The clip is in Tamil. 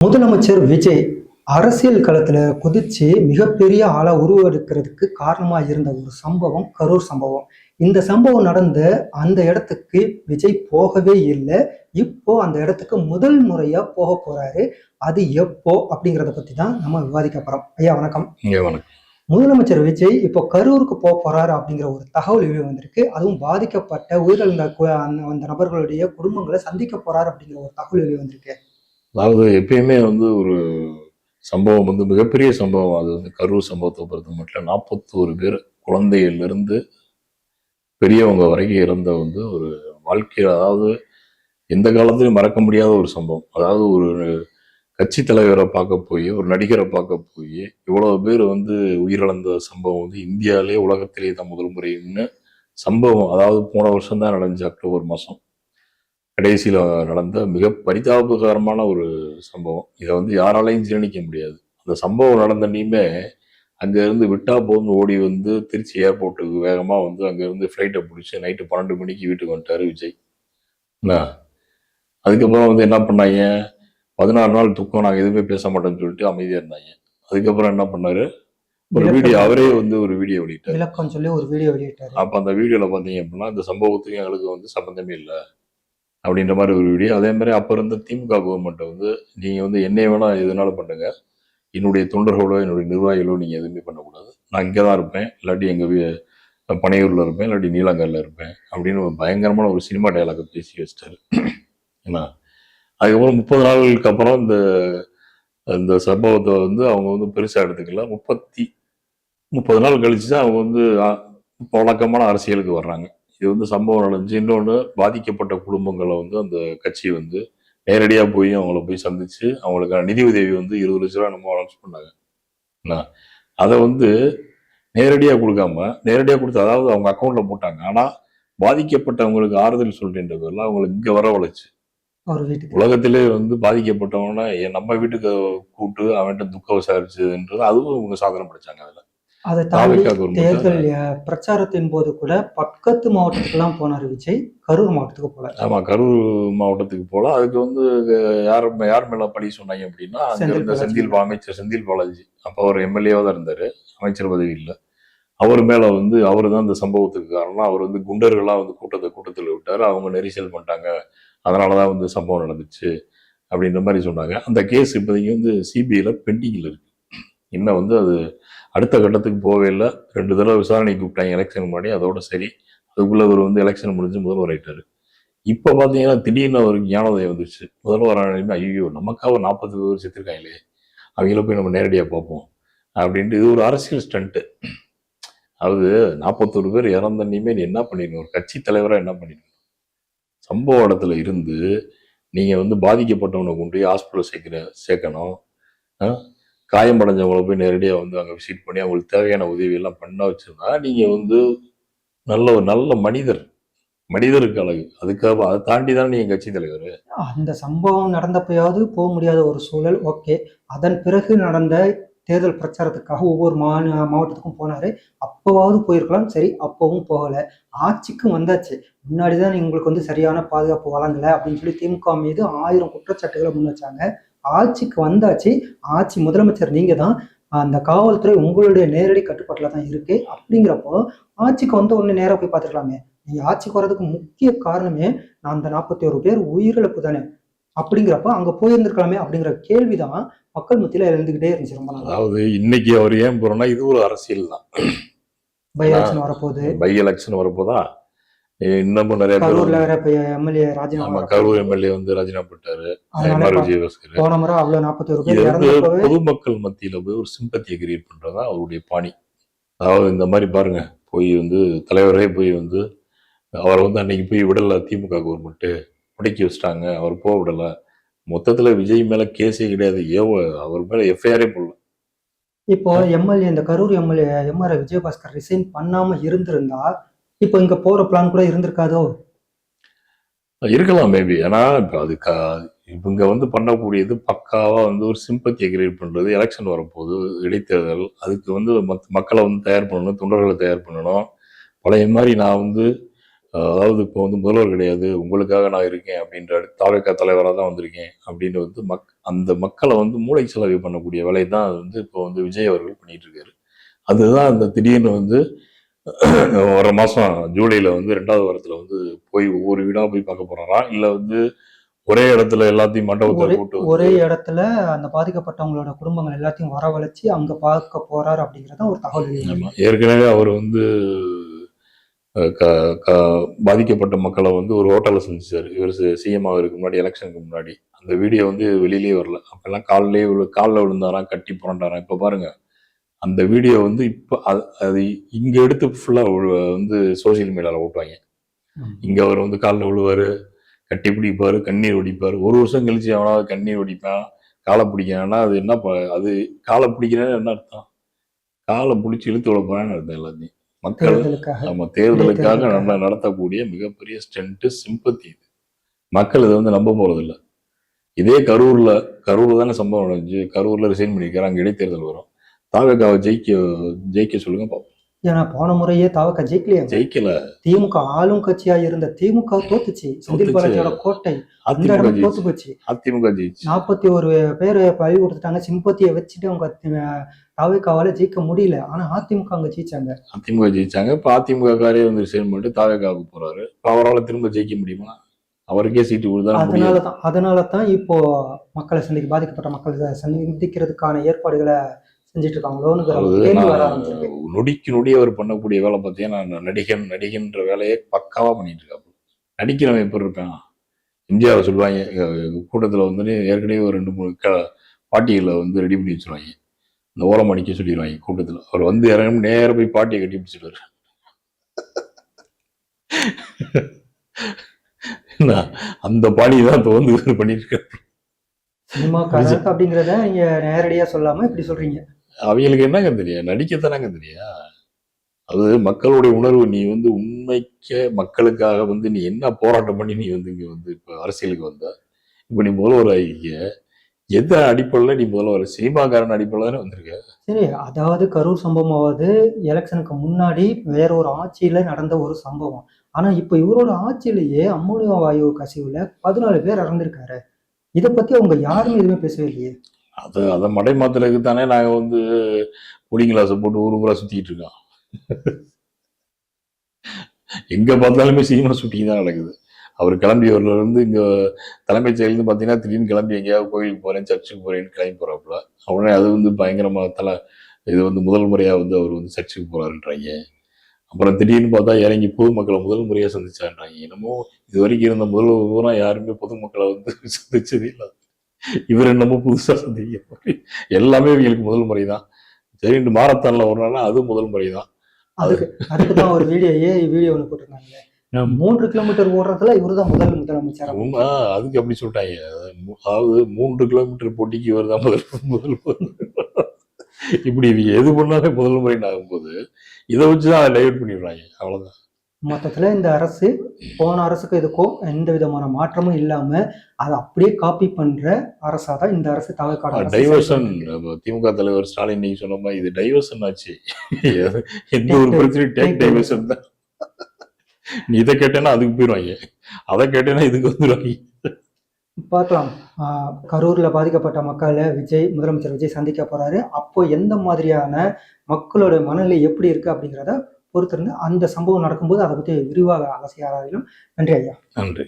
முதலமைச்சர் விஜய் அரசியல் களத்துல குதிச்சு மிகப்பெரிய ஆளா உருவெடுக்கிறதுக்கு காரணமா இருந்த ஒரு சம்பவம் கரூர் சம்பவம். இந்த சம்பவம் நடந்த அந்த இடத்துக்கு விஜய் போகவே இல்லை. இப்போ அந்த இடத்துக்கு முதல் முறையா போக போறாரு. அது எப்போ அப்படிங்கிறத பத்தி தான் நம்ம விவாதிக்க போறோம். ஐயா வணக்கம். வணக்கம். முதலமைச்சர் விஜய் இப்போ கரூருக்கு போக போறாரு அப்படிங்கிற ஒரு தகவல் வெளியே வந்திருக்கு. அதுவும் பாதிக்கப்பட்ட உயிரிழந்த அந்த நபர்களுடைய குடும்பங்களை சந்திக்க போறாரு அப்படிங்கிற ஒரு தகவல் வெளியே வந்திருக்கு. அதாவது எப்பயுமே ஒரு சம்பவம் மிகப்பெரிய சம்பவம். அது கரூர் சம்பவத்தை பொறுத்த மட்டும் 41 பேர் குழந்தையிலிருந்து பெரியவங்க வரைக்கும் இறந்த ஒரு வாழ்க்கையில், அதாவது எந்த காலத்திலும் மறக்க முடியாத ஒரு சம்பவம். அதாவது ஒரு கட்சி தலைவரை பார்க்க போய், ஒரு நடிகரை பார்க்க போய் இவ்வளவு பேர் உயிரிழந்த சம்பவம் இந்தியாவிலே உலகத்திலேயே தான் முதல் முறைன்னு சம்பவம். அதாவது போன வருஷம் தான் நடந்துச்சு, அக்டோபர் மாதம் கடைசியில் நடந்த மிக பரிதாபகரமான ஒரு சம்பவம். இதை யாராலையும் ஜீரணிக்க முடியாது. அந்த சம்பவம் நடந்தனையுமே அங்கேருந்து விட்டா போதும் ஓடி திருச்சி ஏர்போர்ட்டுக்கு வேகமாக அங்கேருந்து ஃப்ளைட்டை பிடிச்சி நைட்டு 12 மணிக்கு வீட்டுக்கு வந்துட்டார் விஜய். என்ன அதுக்கப்புறம் என்ன பண்ணாங்க, 16 நாள் துக்கம், நாங்கள் எதுவுமே பேச மாட்டோம்னு சொல்லிட்டு அமைதியாக இருந்தாங்க. அதுக்கப்புறம் என்ன பண்ணாரு, ஒரு வீடியோ, அவரே ஒரு வீடியோ வெளியிட்டார், விளக்கம் சொல்லி ஒரு வீடியோ வெளியிட்டார். அப்போ அந்த வீடியோவில் பார்த்தீங்க அப்படின்னா இந்த சம்பவத்துக்கு எங்களுக்கு சம்பந்தமே இல்லை அப்படின்ற மாதிரி ஒரு வீடியோ. அதே மாதிரி அப்போ இருந்த திமுக கவர்மெண்ட்டை நீங்கள் என்னைய வேணால் எதுனாலும் பண்ணுங்க, என்னுடைய தொண்டர்களோ என்னுடைய நிர்வாகிகளோ நீங்கள் எதுவுமே பண்ணக்கூடாது, நான் இங்கே தான் இருப்பேன், இல்லாட்டி எங்கள் பனையூரில் இருப்பேன், இல்லாட்டி நீலங்கரில் இருப்பேன் அப்படின்னு ஒரு பயங்கரமான ஒரு சினிமா டயலாக பேசி வச்சிட்டாரு. ஏன்னா அதுக்கப்புறம் 30 நாட்களுக்கு அப்புறம் இந்த சம்பவத்தை அவங்க பெருசாக எடுத்துக்கல. 30 நாள் கழிச்சு தான் அவங்க வழக்கமான அரசியலுக்கு வர்றாங்க. இது சம்பவம் நடந்துச்சு. இன்னொன்று, பாதிக்கப்பட்ட குடும்பங்களை அந்த கட்சி நேரடியாக போய் அவங்கள போய் சந்திச்சு அவங்களுக்கான நிதி உதவி 20 லட்ச ரூபா நம்ம அனௌன்ஸ் பண்ணாங்க. அதை நேரடியாக கொடுக்காம, நேரடியாக கொடுத்து, அதாவது அவங்க அக்கௌண்ட்ல போட்டாங்க. ஆனால் பாதிக்கப்பட்டவங்களுக்கு ஆறுதல் சொல்றேன்ற பேர்ல அவங்களுக்கு இங்கே வரவழைச்சு உலகத்திலே பாதிக்கப்பட்டவங்கன்னா நம்ம வீட்டுக்கு கூப்பிட்டு அவன்கிட்ட துக்கம் விசாரிச்சதுன்றது அதுவும் இவங்க சாதனை படிச்சாங்க. அதில் அதை தாண்டி தேர்தல் பிரச்சாரத்தின் போது கூட பக்கத்து மாவட்டத்துக்குலாம் போனார் விஜய், கரூர் மாவட்டத்துக்கு போல. ஆமா, கரூர் மாவட்டத்துக்கு போல. அதுக்கு யார் மேல பழி சொன்னாங்க அப்படின்னா, அங்க இருந்த அமைச்சர் செந்தில் பாலாஜி, அப்ப அவர் எம்எல்ஏவா தான் இருந்தாரு, அமைச்சர் பதவி இல்லை. அவர் மேல அவரு தான் இந்த சம்பவத்துக்கு காரணம். அவர் குண்டர்கள்லாம் கூட்டத்தில் விட்டாரு, அவங்க நெரிசல் பண்ணிட்டாங்க, அதனாலதான் சம்பவம் நடந்துச்சு அப்படின்ற மாதிரி சொன்னாங்க. அந்த கேஸ் இப்போதைக்கு சிபிஐல பெண்டிங்ல இருக்கு. இன்னும் அது அடுத்த கட்டத்துக்கு போகவே இல்லை. 2 தடவை விசாரணை கூப்பிட்டாங்க எலெக்ஷன் முன்னாடி, அதோட சரி. அதுக்குள்ள அவர் எலெக்ஷன் முடிஞ்சு முதல்வர் ஆயிட்டாரு. இப்போ பார்த்தீங்கன்னா திடீர்னு அவருக்கு ஞானோதயம் வந்துச்சு. முதல்வர் ஆனாலுமே ஐயோ நமக்காக 40 பேர் செத்துருக்காங்களே, அவங்கள போய் நம்ம நேரடியாக பார்ப்போம் அப்படின்ட்டு. இது ஒரு அரசியல் ஸ்டண்ட்டு. அதாவது 41 பேர் இறந்தனையுமே நீ என்ன பண்ணிடணும், ஒரு கட்சி தலைவராக என்ன பண்ணிடணும், சம்பவ இடத்துல இருந்து நீங்கள் பாதிக்கப்பட்டவனை கொண்டு போய் ஹாஸ்பிட்டல் சேர்க்கணும். காயமடைஞ்சவங்களை போய் நேரடியாக அங்கே விசிட் பண்ணி அவங்களுக்கு தேவையான உதவி எல்லாம் பண்ண வச்சிருந்தா நீங்கள் நல்ல மனிதருக்கு அழகு. அதுக்காக அதை தாண்டி தானே நீங்கள் கட்சி தலைவர். அந்த சம்பவம் நடந்தப்பயாவது போக முடியாத ஒரு சூழல், ஓகே. அதன் பிறகு நடந்த தேர்தல் பிரச்சாரத்துக்காக ஒவ்வொரு மாவட்டத்துக்கும் போனாரு, அப்போவாவது போயிருக்கலாம், சரி அப்பவும் போகலை. ஆட்சிக்கும் வந்தாச்சு, முன்னாடிதான் உங்களுக்கு சரியான பாதுகாப்பு வழங்கலை அப்படின்னு சொல்லி திமுக மீது 1000 குற்றச்சாட்டுகளை முன் வச்சாங்க. ஆட்சிக்கு வந்தாச்சு, ஆட்சி முதலமைச்சர் நீங்க தான், அந்த காவல்துறை உங்களுடைய நேரடி கட்டுப்பாட்டில் தான் இருக்கு. அப்படிங்கிறப்போ ஆட்சிக்கு வந்த உடனே நேராக போய் பார்த்துக்கலாமே. நீங்க ஆட்சிக்கு வர்றதுக்கு முக்கிய காரணமே நான் அந்த 41 பேர் உயிரிழப்பு தானே, அப்படிங்கிறப்ப அங்க போயிருந்திருக்கலாமே அப்படிங்கிற கேள்விதான் மக்கள் மத்தியில எழுந்துகிட்டே இருந்துச்சு ரொம்ப நாள். அதாவது இன்னைக்கு அவர் ஏன் போறோம்னா, இது ஒரு அரசியல் தான். பை எலெக்ஷன் வரப்போதா, இன்னமும் நிறைய கரூர் எம்எல்ஏ ராஜினாமா பண்ணிட்டாரு. போன முறை அவ்வளவு 41 பேர் பொதுமக்கள் மத்தியில போய் ஒரு சிம்பத்தியை கிரியேட் பண்றதா அவருடைய பாணி. அதாவது இந்த மாதிரி பாருங்க, போய் தலைவரே போய் அவர் அன்னைக்கு போய் விடல, திமுக கவர்மெண்ட் முடக்கி வச்சிட்டாங்க, அவர் போக விடல. மொத்தத்துல விஜய் மேல கேஸே கிடையாது, அவர் மேல எஃப்ஐஆரே போடல. இப்போ எம்எல்ஏ, இந்த Karur MLA MR Vijayabaskar resign பண்ணாம இருந்திருந்தா இப்போ இங்க போற பிளான் கூட இருந்திருக்காதோ? இருக்கலாம் மேபி. ஏன்னா இப்போ இவங்க பண்ணக்கூடியது பக்காவா ஒரு சிம்பத்தியை கிரியேட் பண்றது. எலெக்ஷன் வரப்போது, இடைத்தேர்தல், அதுக்கு மக்களை தயார் பண்ணணும், தொண்டர்களை தயார் பண்ணணும். பழைய மாதிரி நான் அதாவது இப்போ வந்து முதல்வர் கிடையாது, உங்களுக்காக நான் இருக்கேன் அப்படின்ற தாவேகா தலைவராக தான் வந்திருக்கேன் அப்படின்னு வந்து அந்த மக்களை வந்து மூளை செலவு பண்ணக்கூடிய வேலையை தான் வந்து இப்போ வந்து விஜய் அவர்கள் பண்ணிட்டு இருக்காரு. அதுதான் அந்த திடீர்னு வந்து வர மாசம் ஜூலைல வந்து 2வது வாரத்துல வந்து போய் ஒவ்வொரு வீடா போய் பார்க்க போறாராம். இல்ல வந்து ஒரே இடத்துல எல்லாத்தையும் மண்டபத்துல கூட்டு ஒரே இடத்துல அந்த பாதிக்கப்பட்டவங்களோட குடும்பங்கள் எல்லாத்தையும் வரவழைச்சு அங்க பார்க்க போறாரு அப்படிங்கறத ஒரு தகவல் வெளியாகுது. ஏற்கனவே அவர் வந்து பாதிக்கப்பட்ட மக்களை வந்து ஒரு ஹோட்டல்ல சந்திச்சாரு. இவர் சிஎம் ஆகிறதுக்கு முன்னாடி, எலெக்ஷனுக்கு முன்னாடி. அந்த வீடியோ வந்து வெளியிலேயே வரல. அப்பெல்லாம் காலில் விழுந்தாராம், கட்டி புரண்டாராம். இப்ப பாருங்க, அந்த வீடியோ வந்து இப்ப அது இங்க எடுத்து ஃபுல்லா வந்து சோசியல் மீடியால ஓட்டுவாங்க. இங்க அவர் வந்து காலில் விழுவாரு, கட்டி பிடிப்பாரு, கண்ணீர் ஒடிப்பாரு. ஒரு வருஷம் கழிச்சு அவனாவது கண்ணீர் ஒடிப்பான், காலை பிடிக்கான்னா அது என்ன அது காலை பிடிக்கிறேன்னு என்ன அர்த்தம்? காலை பிடிச்சி இழுத்து விட போறான்னு அர்த்தம் எல்லாத்தையும். மக்கள் நம்ம தேர்தலுக்காக நடத்தக்கூடிய மிகப்பெரிய ஸ்டென்ட், சிம்பத்தி இது. மக்கள் இதை வந்து நம்ப போறது இல்லை. இதே கரூர்ல தானே சம்பவம் நடந்துச்சு. கரூர்ல ரிசைன் பண்ணிருக்காரு. அங்க இடைத்தேர்தல் வரும். தாவேகாவை ஜெயிக்க சொல்லுங்க பாப்போம். ஏன்னா போன முறையே தாவேகா ஜெயிக்கல. திமுக ஆளும் கட்சியா இருந்த திமுக தோத்துச்சு. செந்தில் பாலாஜியோட கோட்டை தோத்து போச்சு. அதிமுக ஜெயிச்சு 41 பேர் பழி கொடுத்துட்டாங்க. சிம்பத்தியை வச்சுட்டு அவங்க தாவேகாவால ஜெயிக்க முடியல. ஆனா அதிமுக அங்க ஜெயிச்சாங்க. இப்ப அதிமுக காரே வந்து ரிசைன் பண்ணிட்டு தாவேகாவுக்கு போறாரு. அவரால் திரும்ப ஜெயிக்க முடியுமா? அவருக்கே சீட்டு கொடுத்தா. அதனாலதான் இப்போ பாதிக்கப்பட்ட மக்களை சந்திக்கிறதுக்கான ஏற்பாடுகளை செஞ்சுட்டு இருக்காங்களோன்னு நொடிக்கு நொடி அவர் பண்ணக்கூடிய வேலை பார்த்தீங்கன்னா, நடிகன்ற வேலையை பக்காவா பண்ணிட்டு இருக்காரு. நடிக்கிறவன் எப்படி இருப்பான்? எம்ஜிஆர் சொல்லுவாங்க, கூட்டத்துல வந்து ஏற்கனவே ஒரு 2-3 பாட்டிகளை வந்து ரெடி பண்ணி வச்சிருவாங்க. இந்த ஓரம் அடிக்க சொல்லிடுவாங்க கூட்டத்துல. அவர் வந்து இறங்கும் நேரம் போய் பாட்டியை கட்டி பிடிச்சிடுவாரு. அந்த பாடியை தான் இப்போ வந்து இவர் பண்ணிட்டு இருக்காரு. அப்படிங்கிறத நீங்க நேரடியா சொல்லாம இப்படி சொல்றீங்க. அவங்களுக்கு என்னங்க தெரியும்? நடிக்கத்தானாங்க தெரியும். அது மக்களுடைய உணர்வு. நீ வந்து உண்மைக்க மக்களுக்காக வந்து நீ என்ன போராட்டம் பண்ணி நீ வந்து இங்க வந்து இப்ப அரசியலுக்கு வந்த, இப்ப நீ முதல்வர் ஆகிக்க, எந்த அடிப்படையில நீ முதல்வர்? சினிமாக்காரன் அடிப்படையில தானே வந்திருக்க. சரி, அதாவது கரூர் சம்பவமாவது எலெக்ஷனுக்கு முன்னாடி வேற ஒரு ஆட்சியில நடந்த ஒரு சம்பவம். ஆனா இப்ப இவரோட ஆட்சியிலேயே அம்மோனியா வாயு கசிவுல 14 பேர் இறந்திருக்காரு. இதை பத்தி அவங்க யாருமே எதுவுமே பேசவே இல்லையே. அதை மடை மாத்துறதுக்கு தானே நாங்க வந்து கூலிங் கிளாஸை போட்டு ஊரு பூரா சுத்திட்டு இருக்கோம். எங்க பார்த்தாலுமே சினிமா ஷூட்டிங் தான் நடக்குது. அவர் கிளம்பியவர்ல இருந்து இங்க தலைமைச் செயலிருந்து பாத்தீங்கன்னா திடீர்னு கிளம்பி எங்கேயாவது கோயிலுக்கு போறேன், சர்ச்சுக்கு போறேன்னு கிளம்பி போறாப்புல. உடனே அது வந்து பயங்கரமா இது வந்து முதல் முறையா வந்து அவர் வந்து சர்ச்சுக்கு போறாருன்றாங்க. அப்புறம் திடீர்னு பார்த்தா இறங்கி பொதுமக்களை முதல் முறையா சந்திச்சான்றாங்க. என்னமோ இது வரைக்கும் இருந்த முதல்வர் பூரா யாருமே பொதுமக்களை வந்து சந்திச்சதே இல்லை. இவர் என்னமோ புதுசா சந்திக்க எல்லாமே இவங்களுக்கு முதல் முறை தான். சரின்னு மாரத்தான்ல ஒரு நாள் அது முதல் முறை தான். அதுக்குதான் ஒரு வீடியோ ஒன்று போட்டிருந்தாங்க. 3 கிலோமீட்டர் ஓடுறதுல இவருதான் முதலமைச்சர். அதுக்கு அப்படி சொல்லிட்டாங்க. அதாவது 3 கிலோமீட்டர் போட்டிக்கு இவர் தான் முதல் இப்படி எது பண்ணாலே முதல் முறைன்னு ஆகும்போது இதை வச்சுதான் அதை டைவர்ட் பண்ணிடுறாங்க. அவ்வளவுதான். மொத்தத்துல இந்த அரசு போன அரசுக்கு இதுக்கும் எந்த விதமான மாற்றமும் இல்லாம அதை அப்படியே காப்பி பண்ற அரசா தான் இந்த அரசு. டைவர்ஷன். திமுக தலைவர் ஸ்டாலின் நீங்க சொன்ன மாதிரி இது டைவர்ஷன் ஆச்சு. எந்த ஒரு பிரச்சனையும் டேக் டைவர்ஷன் தான். நீ இதை கேட்டேன்னா அதுக்கு போயிடுவாங்க, அதை கேட்டேன்னா இதுக்கு வந்துடுவாங்க. பார்க்கலாம். கரூர்ல பாதிக்கப்பட்ட மக்களை முதலமைச்சர் விஜய் சந்திக்க போறாரு. அப்போ எந்த மாதிரியான மக்களோட மனநிலை எப்படி இருக்கு அப்படிங்கிறத பொறுத்திருந்து அந்த சம்பவம் நடக்கும்போது அதை பற்றி விரிவாக ஆலோசனை ஆராயலாம். நன்றி ஐயா. நன்றி.